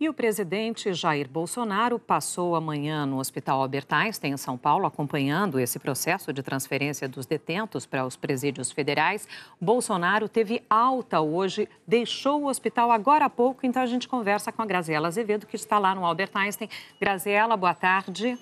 E o presidente Jair Bolsonaro passou amanhã no Hospital Albert Einstein, em São Paulo, acompanhando esse processo de transferência dos detentos para os presídios federais. Bolsonaro teve alta hoje, deixou o hospital agora há pouco, então a gente conversa com a Graziela Azevedo, que está lá no Albert Einstein. Graziela, boa tarde.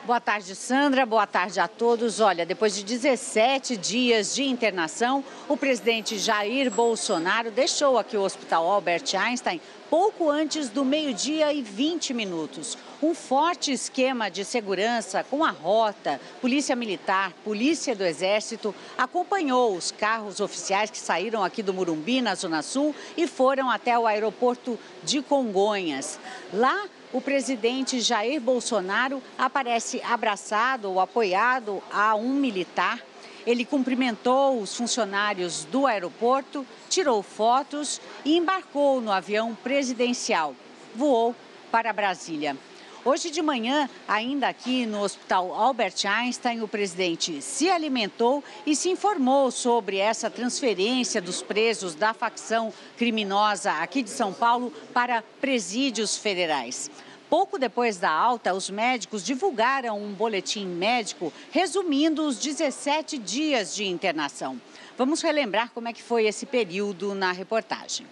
Boa tarde, Sandra. Boa tarde a todos. Olha, depois de 17 dias de internação, o presidente Jair Bolsonaro deixou aqui o Hospital Albert Einstein pouco antes do 12h20. Um forte esquema de segurança com a rota, Polícia Militar, Polícia do Exército, acompanhou os carros oficiais que saíram aqui do Morumbi, na Zona Sul, e foram até o aeroporto de Congonhas. Lá, o presidente Jair Bolsonaro aparece abraçado ou apoiado a um militar. Ele cumprimentou os funcionários do aeroporto, tirou fotos e embarcou no avião presidencial. Voou para Brasília. Hoje de manhã, ainda aqui no Hospital Albert Einstein, o presidente se alimentou e se informou sobre essa transferência dos presos da facção criminosa aqui de São Paulo para presídios federais. Pouco depois da alta, os médicos divulgaram um boletim médico resumindo os 17 dias de internação. Vamos relembrar como é que foi esse período na reportagem.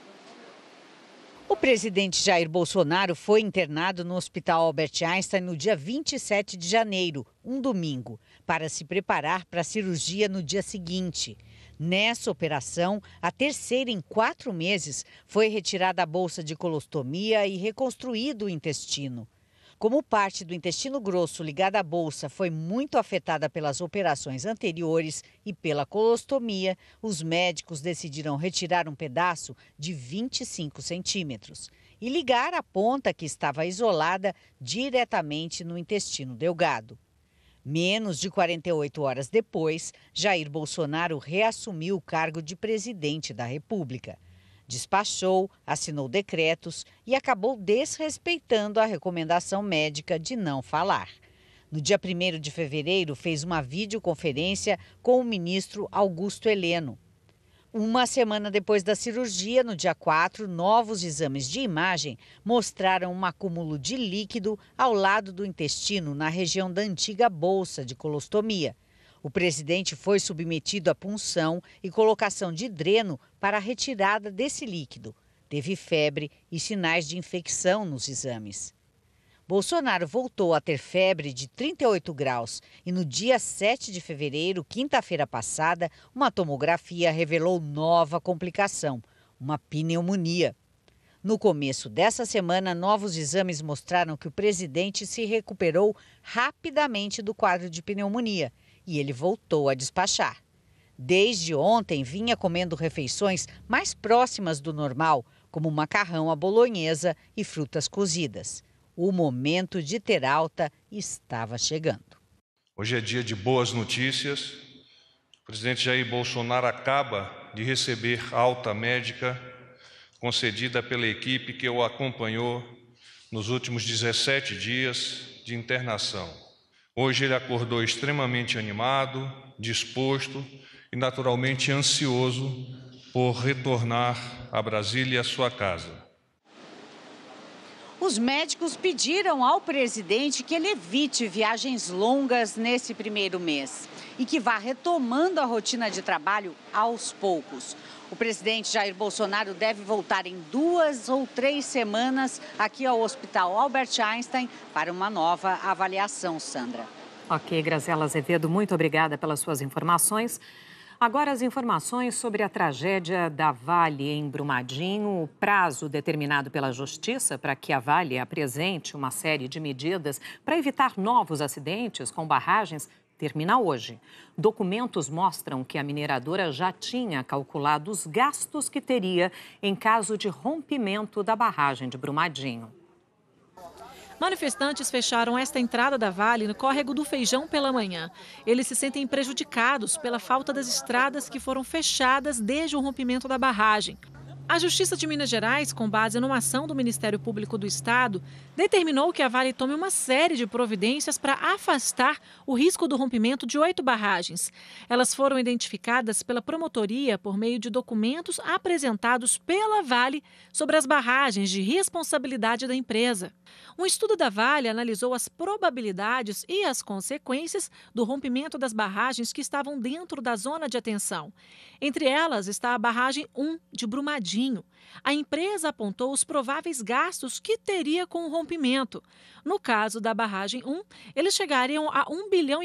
O presidente Jair Bolsonaro foi internado no Hospital Albert Einstein no dia 27 de janeiro, um domingo, para se preparar para a cirurgia no dia seguinte. Nessa operação, a terceira em 4 meses, foi retirada a bolsa de colostomia e reconstruído o intestino. Como parte do intestino grosso ligado à bolsa foi muito afetada pelas operações anteriores e pela colostomia, os médicos decidiram retirar um pedaço de 25 centímetros e ligar a ponta que estava isolada diretamente no intestino delgado. Menos de 48 horas depois, Jair Bolsonaro reassumiu o cargo de presidente da República. Despachou, assinou decretos e acabou desrespeitando a recomendação médica de não falar. No dia 1º de fevereiro, fez uma videoconferência com o ministro Augusto Heleno. Uma semana depois da cirurgia, no dia 4, novos exames de imagem mostraram um acúmulo de líquido ao lado do intestino, na região da antiga bolsa de colostomia. O presidente foi submetido a punção e colocação de dreno para a retirada desse líquido. Teve febre e sinais de infecção nos exames. Bolsonaro voltou a ter febre de 38 graus e no dia 7 de fevereiro, quinta-feira passada, uma tomografia revelou nova complicação, uma pneumonia. No começo dessa semana, novos exames mostraram que o presidente se recuperou rapidamente do quadro de pneumonia e ele voltou a despachar. Desde ontem, vinha comendo refeições mais próximas do normal, como macarrão à bolonhesa e frutas cozidas. O momento de ter alta estava chegando. Hoje é dia de boas notícias. O presidente Jair Bolsonaro acaba de receber alta médica concedida pela equipe que o acompanhou nos últimos 17 dias de internação. Hoje ele acordou extremamente animado, disposto e naturalmente ansioso por retornar a Brasília e à sua casa. Os médicos pediram ao presidente que ele evite viagens longas nesse primeiro mês e que vá retomando a rotina de trabalho aos poucos. O presidente Jair Bolsonaro deve voltar em 2 ou 3 semanas aqui ao Hospital Albert Einstein para uma nova avaliação, Sandra. Ok, Graziela Azevedo, muito obrigada pelas suas informações. Agora as informações sobre a tragédia da Vale em Brumadinho. O prazo determinado pela Justiça para que a Vale apresente uma série de medidas para evitar novos acidentes com barragens termina hoje. Documentos mostram que a mineradora já tinha calculado os gastos que teria em caso de rompimento da barragem de Brumadinho. Manifestantes fecharam esta entrada da Vale no córrego do Feijão pela manhã. Eles se sentem prejudicados pela falta das estradas que foram fechadas desde o rompimento da barragem. A Justiça de Minas Gerais, com base numa ação do Ministério Público do Estado, determinou que a Vale tome uma série de providências para afastar o risco do rompimento de 8 barragens. Elas foram identificadas pela promotoria por meio de documentos apresentados pela Vale sobre as barragens de responsabilidade da empresa. Um estudo da Vale analisou as probabilidades e as consequências do rompimento das barragens que estavam dentro da zona de atenção. Entre elas está a barragem 1 de Brumadinho. A empresa apontou os prováveis gastos que teria com o rompimento. No caso da barragem 1, eles chegariam a US$ 1,5 bilhão,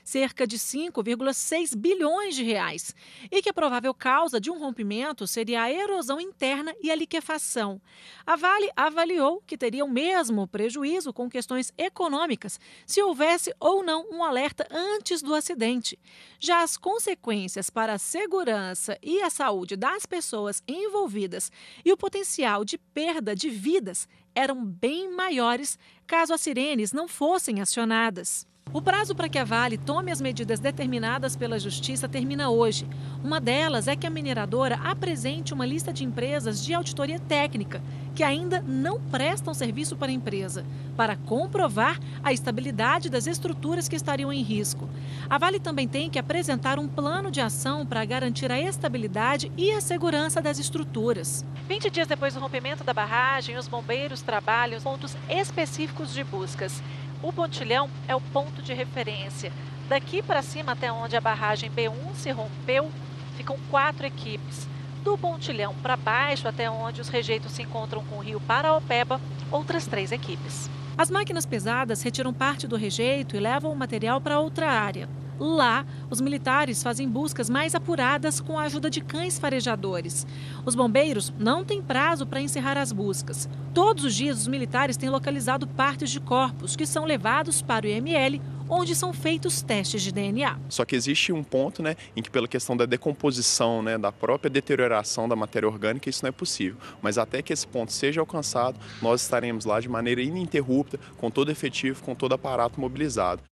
cerca de 5,6 bilhões de reais. E que a provável causa de um rompimento seria a erosão interna e a liquefação. A Vale avaliou que teria o mesmo prejuízo com questões econômicas se houvesse ou não um alerta antes do acidente. Já as consequências para a segurança e a saúde das pessoas envolvidas e o potencial de perda de vidas eram bem maiores caso as sirenes não fossem acionadas. O prazo para que a Vale tome as medidas determinadas pela Justiça termina hoje. Uma delas é que a mineradora apresente uma lista de empresas de auditoria técnica que ainda não prestam serviço para a empresa, para comprovar a estabilidade das estruturas que estariam em risco. A Vale também tem que apresentar um plano de ação para garantir a estabilidade e a segurança das estruturas. 20 dias depois do rompimento da barragem, os bombeiros trabalham em pontos específicos de buscas. O pontilhão é o ponto de referência. Daqui para cima, até onde a barragem B1 se rompeu, ficam 4 equipes. Do pontilhão para baixo, até onde os rejeitos se encontram com o rio Paraopeba, outras 3 equipes. As máquinas pesadas retiram parte do rejeito e levam o material para outra área. Lá, os militares fazem buscas mais apuradas com a ajuda de cães farejadores. Os bombeiros não têm prazo para encerrar as buscas. Todos os dias, os militares têm localizado partes de corpos que são levados para o IML, onde são feitos testes de DNA. Só que existe um ponto, em que pela questão da decomposição, da própria deterioração da matéria orgânica, isso não é possível. Mas até que esse ponto seja alcançado, nós estaremos lá de maneira ininterrupta, com todo efetivo, com todo aparato mobilizado.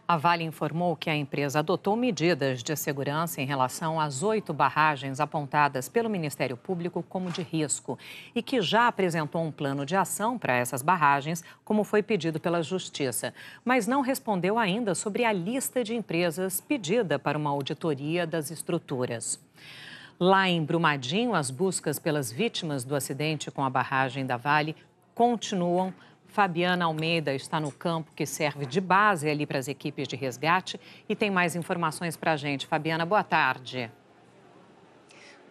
A Vale informou que a empresa adotou medidas de segurança em relação às 8 barragens apontadas pelo Ministério Público como de risco e que já apresentou um plano de ação para essas barragens, como foi pedido pela Justiça, mas não respondeu ainda sobre a lista de empresas pedida para uma auditoria das estruturas. Lá em Brumadinho, as buscas pelas vítimas do acidente com a barragem da Vale continuam. Fabiana Almeida está no campo que serve de base ali para as equipes de resgate e tem mais informações para a gente. Fabiana, boa tarde.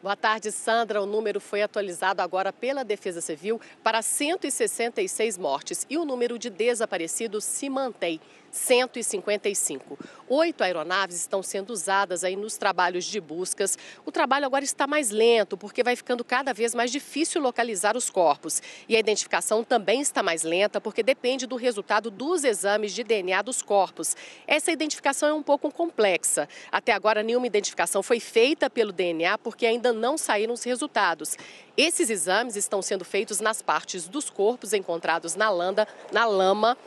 Boa tarde, Sandra. O número foi atualizado agora pela Defesa Civil para 166 mortes e o número de desaparecidos se mantém, 155. 8 aeronaves estão sendo usadas aí nos trabalhos de buscas. O trabalho agora está mais lento, porque vai ficando cada vez mais difícil localizar os corpos. E a identificação também está mais lenta, porque depende do resultado dos exames de DNA dos corpos. Essa identificação é um pouco complexa. Até agora, nenhuma identificação foi feita pelo DNA, porque ainda não saíram os resultados. Esses exames estão sendo feitos nas partes dos corpos encontrados na lama,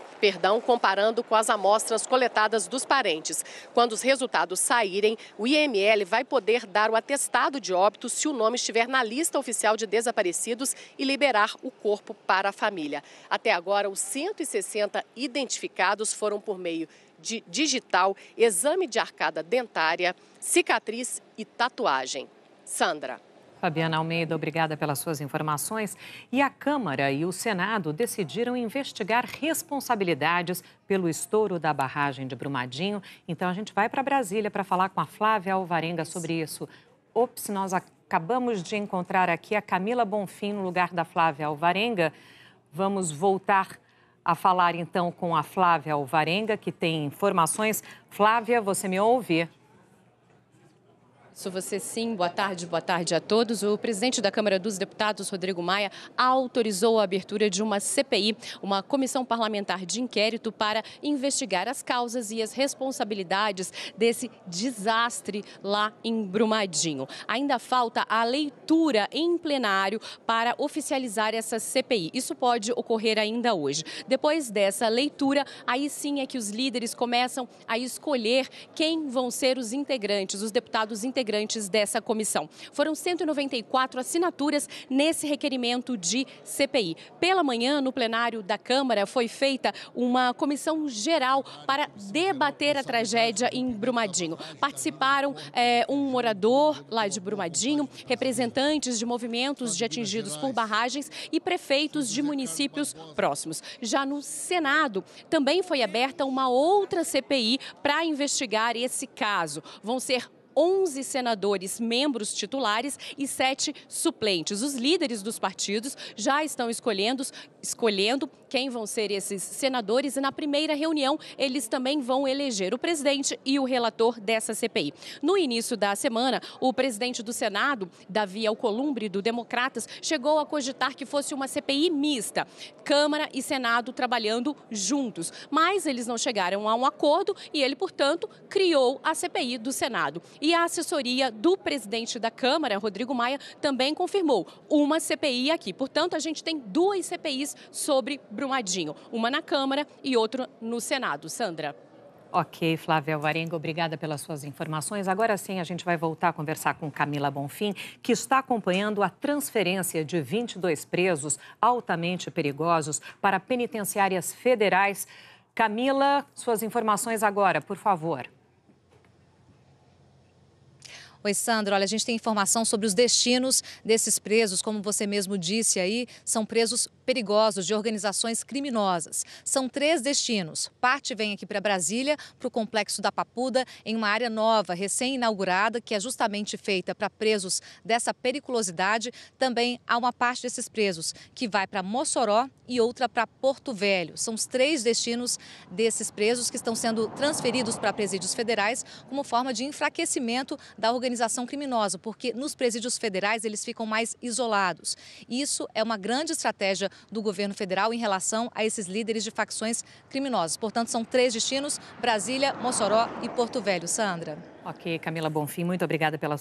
comparando com as amostras coletadas dos parentes. Quando os resultados saírem, o IML vai poder dar o atestado de óbito se o nome estiver na lista oficial de desaparecidos e liberar o corpo para a família. Até agora, os 160 identificados foram por meio de digital, exame de arcada dentária, cicatriz e tatuagem. Sandra. Fabiana Almeida, obrigada pelas suas informações. E a Câmara e o Senado decidiram investigar responsabilidades pelo estouro da barragem de Brumadinho. Então, a gente vai para Brasília para falar com a Flávia Alvarenga sobre isso. Nós acabamos de encontrar aqui a Camila Bonfim no lugar da Flávia Alvarenga. Vamos voltar a falar, então, com a Flávia Alvarenga, que tem informações. Flávia, você me ouve? Sou você sim, boa tarde a todos. O presidente da Câmara dos Deputados, Rodrigo Maia, autorizou a abertura de uma CPI, uma comissão parlamentar de inquérito para investigar as causas e as responsabilidades desse desastre lá em Brumadinho. Ainda falta a leitura em plenário para oficializar essa CPI. Isso pode ocorrer ainda hoje. Depois dessa leitura, aí sim é que os líderes começam a escolher quem vão ser os integrantes, os deputados integrantes integrantes dessa comissão. Foram 194 assinaturas nesse requerimento de CPI. Pela manhã, no plenário da Câmara, foi feita uma comissão geral para debater a tragédia em Brumadinho. Participaram um morador lá de Brumadinho, representantes de movimentos de atingidos por barragens e prefeitos de municípios próximos. Já no Senado, também foi aberta uma outra CPI para investigar esse caso. Vão ser 11 senadores membros titulares e 7 suplentes. Os líderes dos partidos já estão escolhendo quem vão ser esses senadores e na primeira reunião eles também vão eleger o presidente e o relator dessa CPI. No início da semana, o presidente do Senado, Davi Alcolumbre, do Democratas, chegou a cogitar que fosse uma CPI mista, Câmara e Senado trabalhando juntos, mas eles não chegaram a um acordo e ele, portanto, criou a CPI do Senado. E a assessoria do presidente da Câmara, Rodrigo Maia, também confirmou uma CPI aqui. Portanto, a gente tem 2 CPIs sobre Brumadinho, uma na Câmara e outra no Senado. Sandra. Ok, Flávia Alvarenga, obrigada pelas suas informações. Agora sim, a gente vai voltar a conversar com Camila Bonfim, que está acompanhando a transferência de 22 presos altamente perigosos para penitenciárias federais. Camila, suas informações agora, por favor. Oi, Sandra. Olha, a gente tem informação sobre os destinos desses presos, como você mesmo disse aí, são presos perigosos de organizações criminosas. São 3 destinos. Parte vem aqui para Brasília, para o Complexo da Papuda, em uma área nova, recém-inaugurada, que é justamente feita para presos dessa periculosidade. Também há uma parte desses presos que vai para Mossoró e outra para Porto Velho. São os 3 destinos desses presos que estão sendo transferidos para presídios federais como forma de enfraquecimento da organização criminosa, porque nos presídios federais eles ficam mais isolados. Isso é uma grande estratégia do governo federal em relação a esses líderes de facções criminosas. Portanto, são 3 destinos: Brasília, Mossoró e Porto Velho. Sandra. Ok, Camila Bonfim, muito obrigada pela sua